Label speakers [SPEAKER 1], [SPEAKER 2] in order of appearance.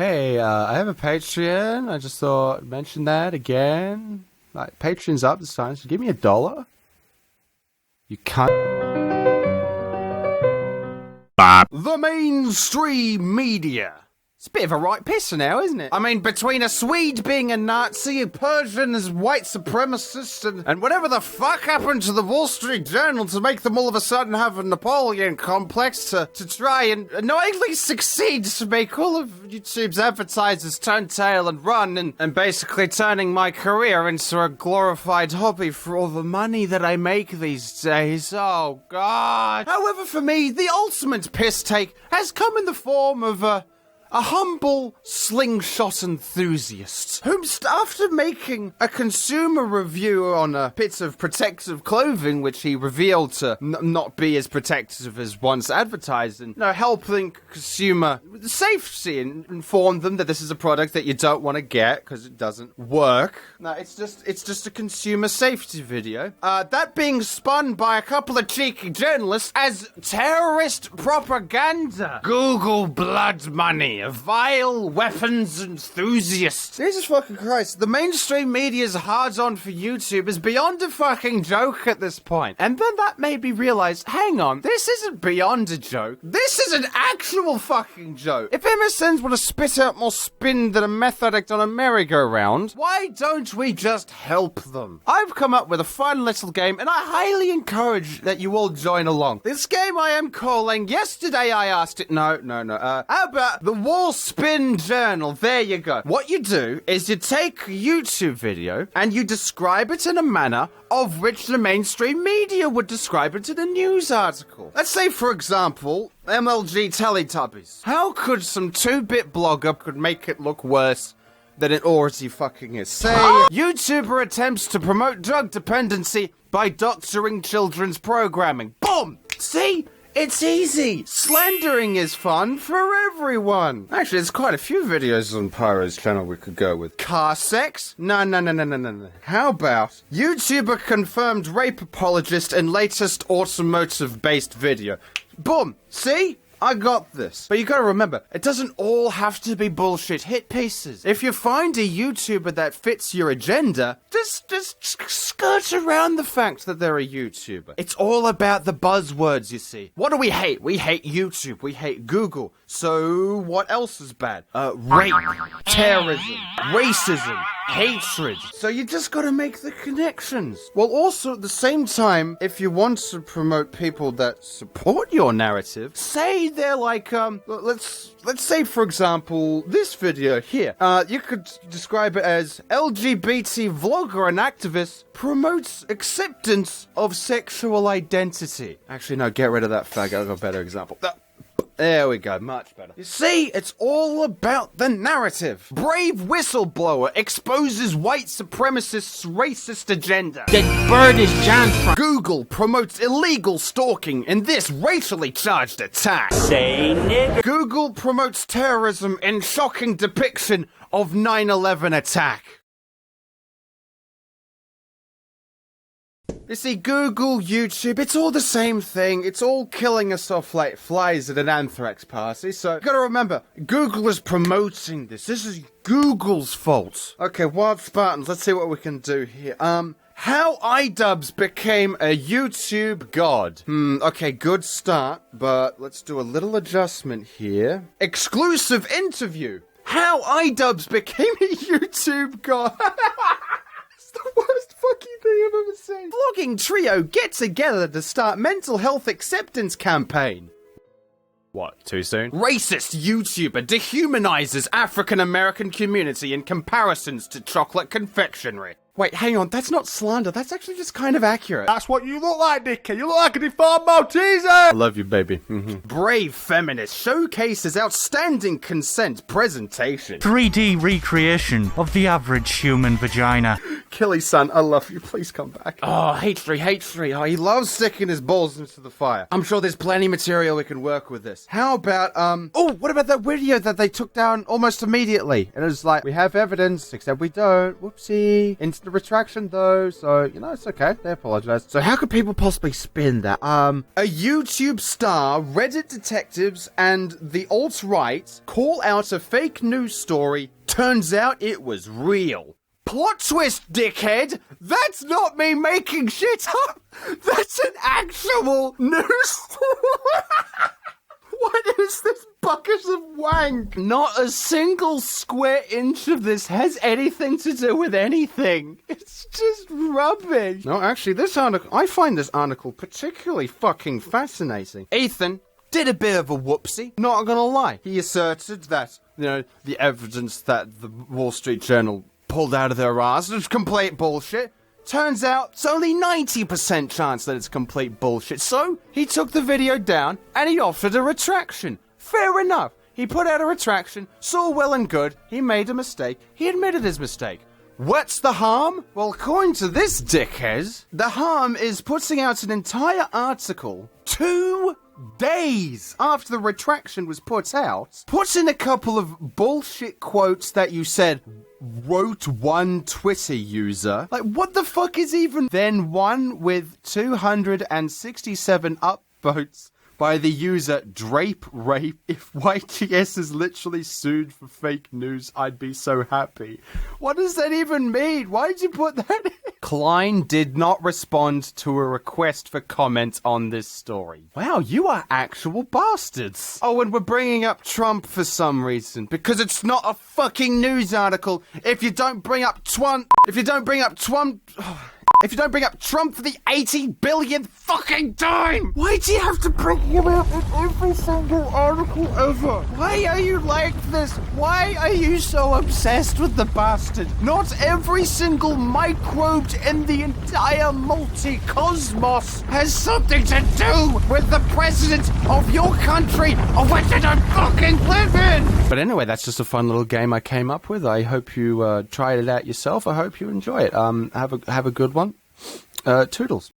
[SPEAKER 1] Hey, I have a Patreon. I just thought I'd mention that again. Like, Patreon's up this time, so give me $1. You can't. The mainstream media. It's a bit of a right pisser now, isn't it? I mean, between a Swede being a Nazi, a Persian as white supremacist, and whatever the fuck happened to the Wall Street Journal to make them all of a sudden have a Napoleon complex to try and annoyingly succeed to make all of YouTube's advertisers turn tail and run, and basically turning my career into a glorified hobby for all the money that I make these days. Oh, God. However, for me, the ultimate piss take has come in the form of a humble slingshot enthusiast, whom after making a consumer review on a bit of protective clothing, which he revealed to not be as protective as once advertised, and helping consumer safety and inform them that this is a product that you don't want to get because it doesn't work. No, it's just a consumer safety video. That being spun by a couple of cheeky journalists as terrorist propaganda. Google blood money. A vile weapons enthusiast. Jesus fucking Christ. The mainstream media's hard-on for YouTube is beyond a fucking joke at this point. And then that made me realize, hang on, this isn't beyond a joke. This is an actual fucking joke. If MSNs want to spit out more spin than a meth addict on a merry-go-round, why don't we just help them? I've come up with a fun little game, and I highly encourage that you all join along. This game I am calling, yesterday I asked it, no, how about the Wall Spin Journal? There you go. What you do is you take a YouTube video and you describe it in a manner of which the mainstream media would describe it in a news article. Let's say, for example, MLG Teletubbies. How could some 2-bit blogger could make it look worse than it already fucking is? Say, YouTuber attempts to promote drug dependency by doctoring children's programming. Boom! See? It's easy. Slandering is fun for everyone. Actually, there's quite a few videos on Pyro's channel we could go with. Car sex? No. How about YouTuber confirmed rape apologist in latest automotive-based video? Boom. See? I got this. But you gotta remember, it doesn't all have to be bullshit hit pieces. If you find a YouTuber that fits your agenda, just skirt around the fact that they're a YouTuber. It's all about the buzzwords, you see. What do we hate? We hate YouTube. We hate Google. So what else is bad? Rape, terrorism, racism, hatred. So you just gotta make the connections. Well, also at the same time, if you want to promote people that support your narrative, say they're like, let's say, for example, this video here. You could describe it as LGBT vlogger and activist promotes acceptance of sexual identity. Actually, no, get rid of that fag. I've got a better example. There we go, much better. You see, it's all about the narrative. Brave whistleblower exposes white supremacist's racist agenda.
[SPEAKER 2] That bird is John Frank.
[SPEAKER 1] Google promotes illegal stalking in this racially charged attack.
[SPEAKER 2] Say nigger.
[SPEAKER 1] Google promotes terrorism in shocking depiction of 9/11 attack. You see, Google, YouTube, it's all the same thing. It's all killing us off like flies at an anthrax party. So, you gotta remember, Google is promoting this. This is Google's fault. Okay, Wild Spartans, let's see what we can do here. How iDubbbz became a YouTube god. Okay, good start, but let's do a little adjustment here. Exclusive interview. How iDubbbz became a YouTube god. The worst fucking thing I've ever seen. Vlogging trio get together to start mental health acceptance campaign. What, too soon? Racist YouTuber dehumanizes African American community in comparisons to chocolate confectionery. Wait, hang on, that's not slander, that's actually just kind of accurate.
[SPEAKER 3] That's what you look like, Nicky. You look like a deformed Malteser!
[SPEAKER 1] I love you, baby. Brave feminist showcases outstanding consent presentation.
[SPEAKER 4] 3D recreation of the average human vagina.
[SPEAKER 1] Killy, son, I love you. Please come back. Oh, H3. Oh, he loves sticking his balls into the fire. I'm sure there's plenty of material we can work with this. How about, what about that video that they took down almost immediately? And it was like, we have evidence, except we don't. Whoopsie. posted a retraction though, so, you know, it's okay. They apologized. So how could people possibly spin that? A YouTube star, Reddit detectives, and the alt-right call out a fake news story. Turns out it was real. Plot twist, dickhead! That's not me making shit up! That's an actual news story! What is this bucket of wank? Not a single square inch of this has anything to do with anything. It's just rubbish. No, actually, this article, I find this article particularly fucking fascinating. Ethan did a bit of a whoopsie, not gonna lie. He asserted that, you know, the evidence that the Wall Street Journal pulled out of their ass was complete bullshit. Turns out it's only 90% chance that it's complete bullshit. So he took the video down and he offered a retraction. Fair enough. He put out a retraction, saw well and good, he made a mistake, he admitted his mistake. What's the harm? Well, according to this dickhead, the harm is putting out an entire article 2 days after the retraction was put out, put in a couple of bullshit quotes that you said wrote one Twitter user. Like, what the fuck is even then one with 267 upvotes by the user Drape Rape? If YTS is literally sued for fake news, I'd be so happy. What does that even mean? Why'd you put that in? Klein did not respond to a request for comment on this story. Wow, you are actual bastards. Oh, and we're bringing up Trump for some reason. Because it's not a fucking news article. If you don't bring up Trump for the 80 billionth fucking time! Why do you have to bring him up in every single article ever? Why are you like this? Why are you so obsessed with the bastard? Not every single microbe in the entire multi-cosmos has something to do with the president of your country, of which I don't fucking live in! But anyway, that's just a fun little game I came up with. I hope you tried it out yourself. I hope you enjoy it. Have a good one. Toodles.